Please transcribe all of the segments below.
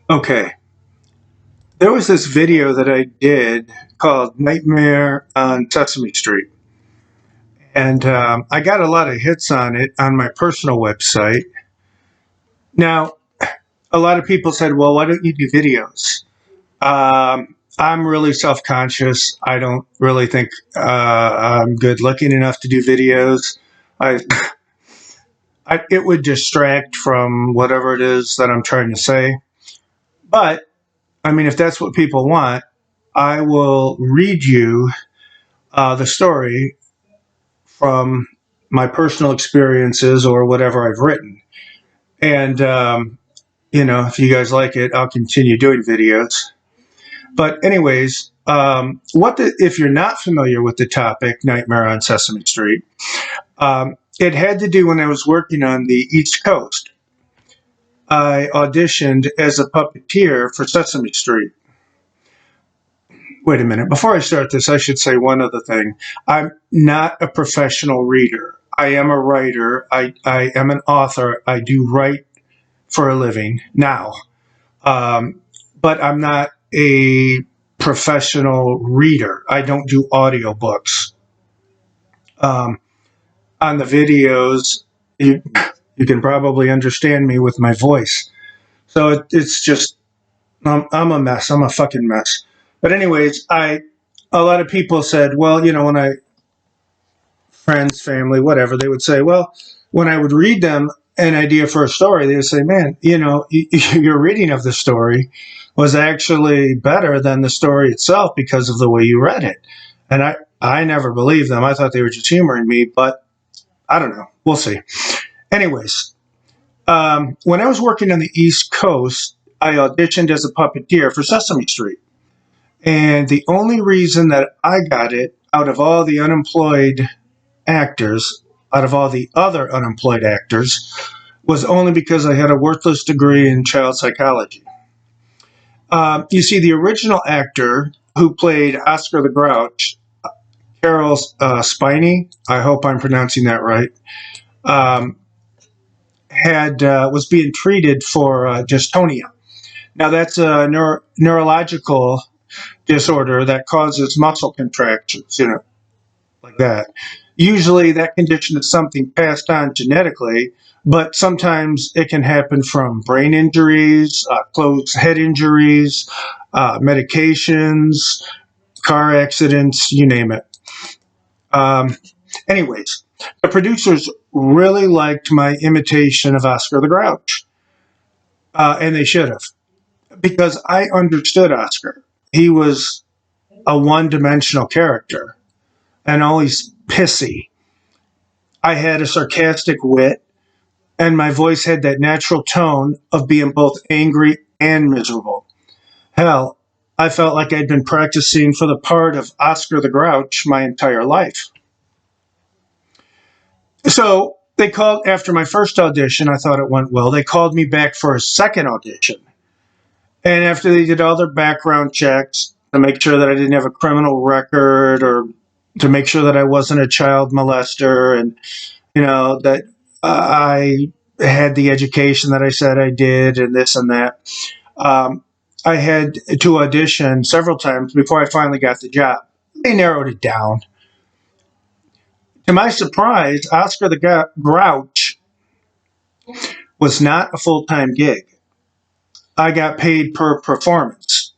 Okay, there was this video that I did called Nightmare on Sesame Street. And I got a lot of hits on it on my personal website. Now, a lot of people said, well, why don't you do videos? I'm really self conscious. I don't really think I'm good looking enough to do videos. I, it would distract from whatever it is that I'm trying to say. But, I mean, if that's what people want, I will read you the story from my personal experiences or whatever I've written. And, if you guys like it, I'll continue doing videos. But, anyways, if you're not familiar with the topic, Nightmare on Sesame Street, it had to do when I was working on the East Coast. I auditioned as a puppeteer for Sesame Street. Wait a minute. Before I start this, I should say one other thing. I'm not a professional reader. I am a writer. I am an author. I do write for a living now. But I'm not a professional reader. I don't do audiobooks. On the videos, you can probably understand me with my voice. So it's just, I'm a mess. I'm a fucking mess. But anyways, a lot of people said, well, friends, family, whatever, they would say, well, when I would read them an idea for a story, they would say, man, your reading of the story was actually better than the story itself because of the way you read it. And I never believed them. I thought they were just humoring me, but I don't know. We'll see. Anyways, when I was working on the East Coast, I auditioned as a puppeteer for Sesame Street. And the only reason that I got it out of all the unemployed actors, out of all the other unemployed actors, was only because I had a worthless degree in child psychology. You see, the original actor who played Oscar the Grouch, Carol Spiney, I hope I'm pronouncing that right, was being treated for dystonia. Now, that's a neurological disorder that causes muscle contractions, like that. Usually, that condition is something passed on genetically, but sometimes it can happen from brain injuries, closed head injuries, medications, car accidents, you name it. Um, Anyways, the producers really liked my imitation of Oscar the Grouch, and they should have, because I understood Oscar. He was a one-dimensional character and always pissy. I had a sarcastic wit, and my voice had that natural tone of being both angry and miserable. Hell, I felt like I'd been practicing for the part of Oscar the Grouch my entire life. So they called after my first audition. I thought it went well. They called me back for a second audition. And after they did all their background checks to make sure that I didn't have a criminal record or to make sure that I wasn't a child molester and, that I had the education that I said I did and this and that. I had to audition several times before I finally got the job. They narrowed it down. To my surprise, Oscar the Grouch was not a full-time gig. I got paid per performance.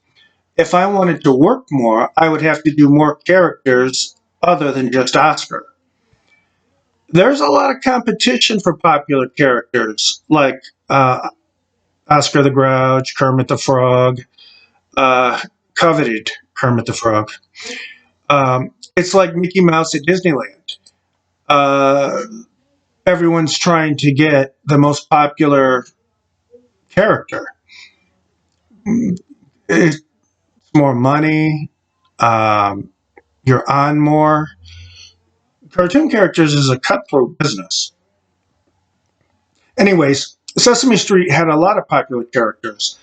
If I wanted to work more, I would have to do more characters other than just Oscar. There's a lot of competition for popular characters like Oscar the Grouch, Kermit the Frog, coveted Kermit the Frog. It's like Mickey Mouse at Disneyland. Uh, Everyone's trying to get the most popular character. It's more money. You're on more. Cartoon characters is a cutthroat business. Anyways, Sesame Street had a lot of popular characters.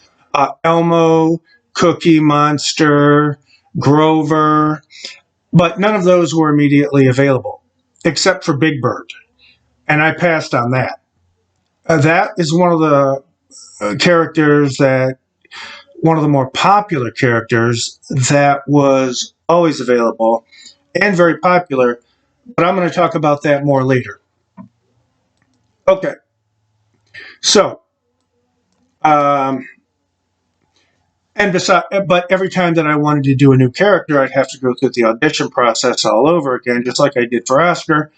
Elmo, Cookie Monster, Grover, but none of those were immediately available, except for Big Bird. And I passed on that. That is one of the characters that one of the more popular characters that was always available and very popular, but I'm going to talk about that more later. Okay, so, um, but every time that I wanted to do a new character, I'd have to go through the audition process all over again, just like I did for Oscar,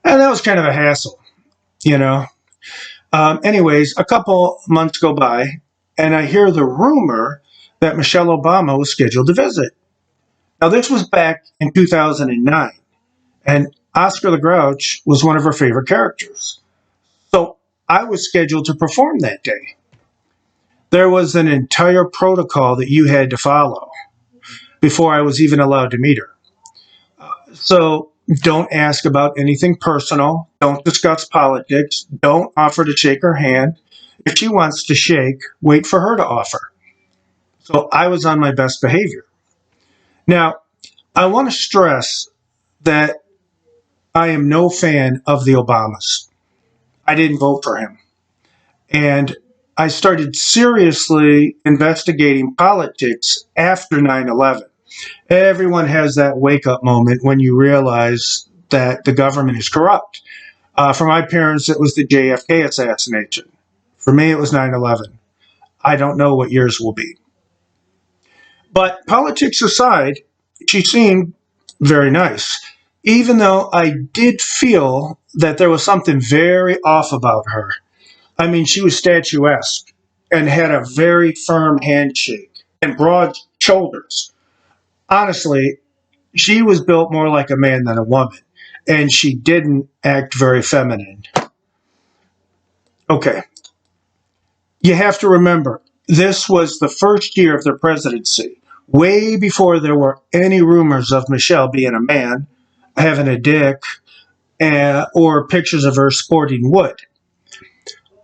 and that was kind of a hassle, you know. Anyways, a couple months go by, and I hear the rumor that Michelle Obama was scheduled to visit. Now, this was back in 2009, and Oscar the Grouch was one of her favorite characters. So I was scheduled to perform that day. There was an entire protocol that you had to follow before I was even allowed to meet her. So don't ask about anything personal. Don't discuss politics. Don't offer to shake her hand. If she wants to shake, wait for her to offer. So I was on my best behavior. Now, I want to stress that I am no fan of the Obamas. I didn't vote for him. And I started seriously investigating politics after 9/11. Everyone has that wake up moment when you realize that the government is corrupt. For my parents, it was the JFK assassination. For me, it was 9/11. I don't know what yours will be. But politics aside, she seemed very nice, even though I did feel that there was something very off about her. I mean, she was statuesque and had a very firm handshake and broad shoulders. Honestly, she was built more like a man than a woman, and she didn't act very feminine. Okay, you have to remember, this was the first year of their presidency, way before there were any rumors of Michelle being a man, having a dick, or pictures of her sporting wood.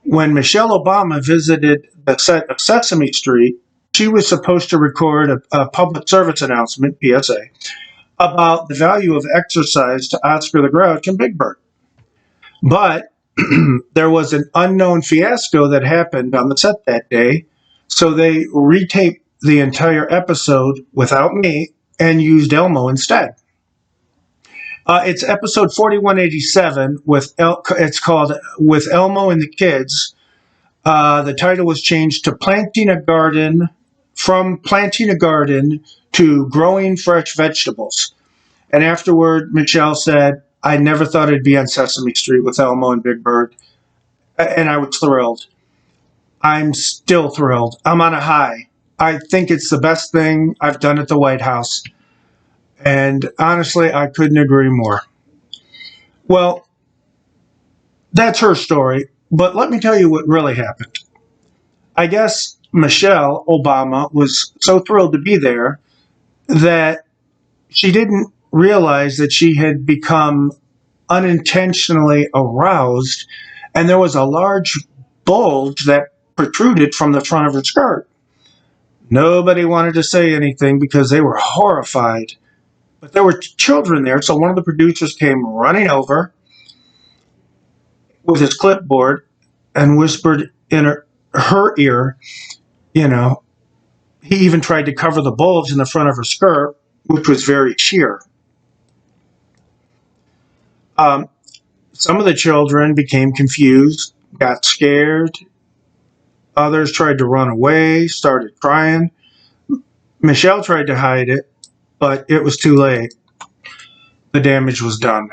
When Michelle Obama visited the set of Sesame Street, she was supposed to record a public service announcement, PSA, about the value of exercise to Oscar the Grouch and Big Bird. But there was an unknown fiasco that happened on the set that day, so they retaped the entire episode without me and used Elmo instead. It's episode 4187 it's called With Elmo and the Kids. The title was changed to Planting a Garden to Growing Fresh Vegetables. And afterward, Michelle said, I never thought I'd be on Sesame Street with Elmo and Big Bird. And I was thrilled. I'm still thrilled. I'm on a high. I think it's the best thing I've done at the White House. And honestly, I couldn't agree more. Well, that's her story. But let me tell you what really happened. I guess Michelle Obama was so thrilled to be there that she didn't realize that she had become unintentionally aroused, and there was a large bulge that protruded from the front of her skirt. Nobody wanted to say anything because they were horrified. But there were children there, so one of the producers came running over with his clipboard and whispered in her ear, you know, he even tried to cover the bulge in the front of her skirt, which was very sheer. Some of the children became confused, got scared. Others tried to run away, started crying. Michelle tried to hide it, but it was too late. The damage was done.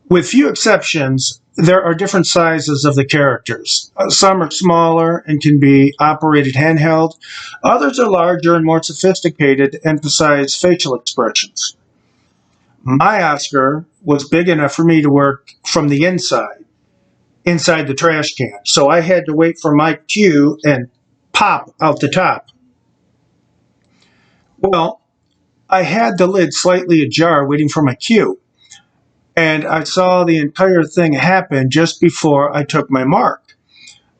With few exceptions, there are different sizes of the characters. Some are smaller and can be operated handheld. Others are larger and more sophisticated, emphasize facial expressions. My Oscar was big enough for me to work from the inside the trash can. So I had to wait for my cue and pop out the top. Well, I had the lid slightly ajar waiting for my cue. And I saw the entire thing happen just before I took my mark.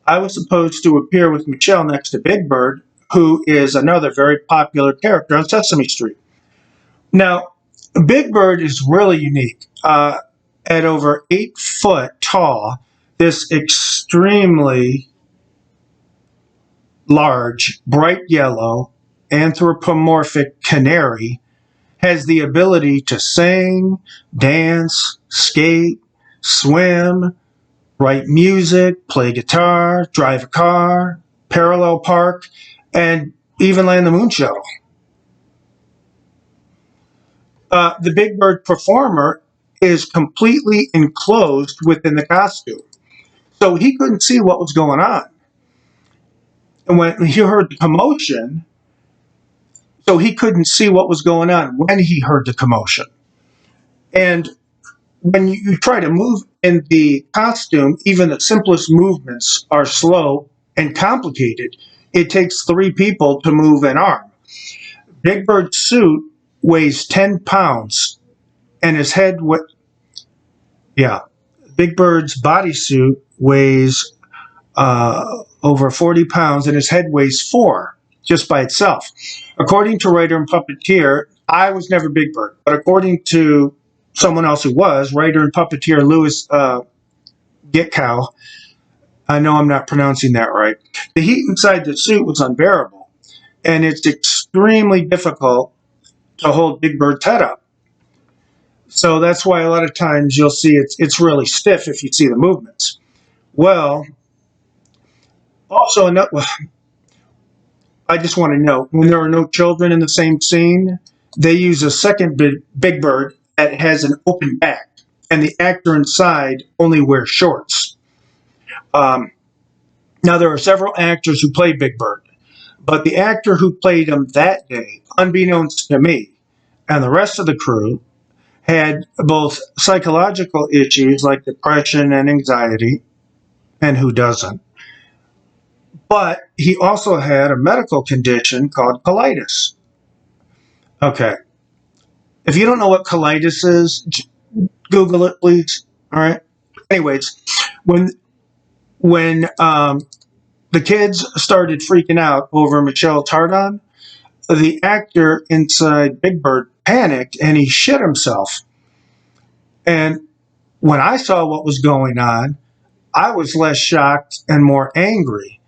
I was supposed to appear with Michelle next to Big Bird, who is another very popular character on Sesame Street. Now, Big Bird is really unique. At over 8 foot tall, this extremely large, bright yellow, anthropomorphic canary has the ability to sing, dance, skate, swim, write music, play guitar, drive a car, parallel park, and even land the moon shuttle. The Big Bird performer is completely enclosed within the costume. So he couldn't see what was going on. And when he heard the commotion, so he couldn't see what was going on when he heard the commotion. And when you try to move in the costume, even the simplest movements are slow and complicated. It takes 3 people to move an arm. Big Bird's suit weighs 10 pounds, and his head, yeah, Big Bird's bodysuit weighs over 40 pounds, and his head weighs 4 just by itself. According to writer and puppeteer, I was never Big Bird, but according to someone else who was, writer and puppeteer Louis Gitkow, I know I'm not pronouncing that right, the heat inside the suit was unbearable, and it's extremely difficult to hold Big Bird's head up. So that's why a lot of times you'll see it's really stiff if you see the movements. Well, also, I just want to note, when there are no children in the same scene, they use a second Big Bird that has an open back, and the actor inside only wears shorts. Now, there are several actors who played Big Bird, but the actor who played him that day, unbeknownst to me and the rest of the crew, had both psychological issues like depression and anxiety, and who doesn't? But he also had a medical condition called colitis. Okay. If you don't know what colitis is, Google it, please. All right. Anyways, when the kids started freaking out over Michel Tardon, the actor inside Big Bird panicked and he shit himself. And when I saw what was going on, I was less shocked and more angry.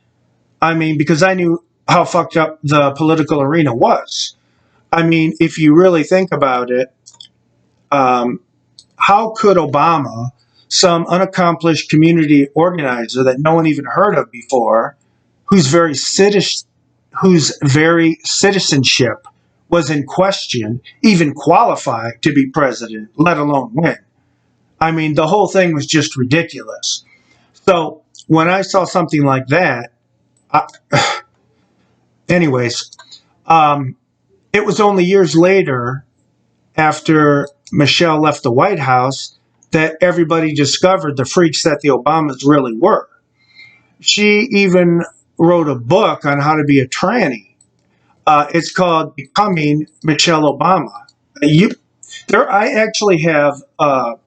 I mean, because I knew how fucked up the political arena was. I mean, if you really think about it, how could Obama, some unaccomplished community organizer that no one even heard of before, whose very citizenship was in question, even qualify to be president, let alone win? I mean, the whole thing was just ridiculous. So when I saw something like that, anyways, it was only years later, after Michelle left the White House, that everybody discovered the freaks that the Obamas really were. She even wrote a book on how to be a tranny. It's called Becoming Michelle Obama. I actually have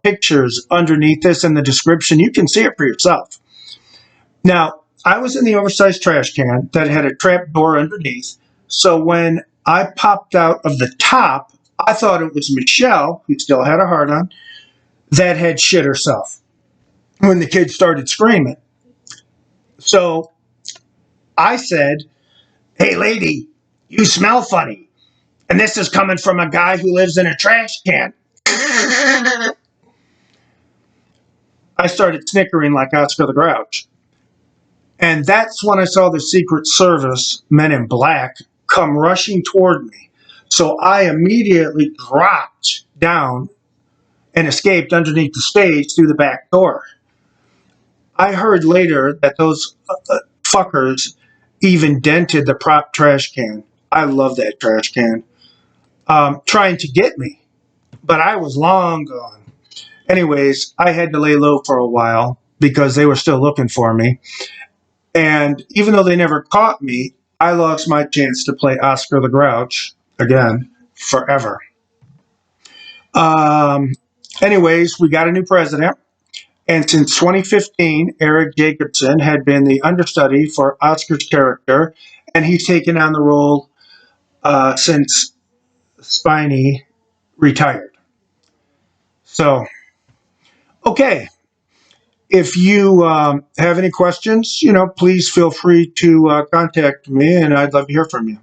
pictures underneath this in the description. You can see it for yourself. Now, I was in the oversized trash can that had a trap door underneath. So when I popped out of the top, I thought it was Michelle, who still had a heart on, that had shit herself when the kids started screaming. So I said, "Hey, lady, you smell funny. And this is coming from a guy who lives in a trash can." I started snickering like Oscar the Grouch. And that's when I saw the Secret Service men in black come rushing toward me. So I immediately dropped down and escaped underneath the stage through the back door. I heard later that those fuckers even dented the prop trash can. I love that trash can. Trying to get me, but I was long gone. Anyways, I had to lay low for a while because they were still looking for me. And even though they never caught me, I lost my chance to play Oscar the Grouch again forever. Um, Anyways, we got a new president. And since 2015, Eric Jacobson had been the understudy for Oscar's character, and he's taken on the role since Spiney retired. So, okay. if you have any questions, please feel free to contact me, and I'd love to hear from you.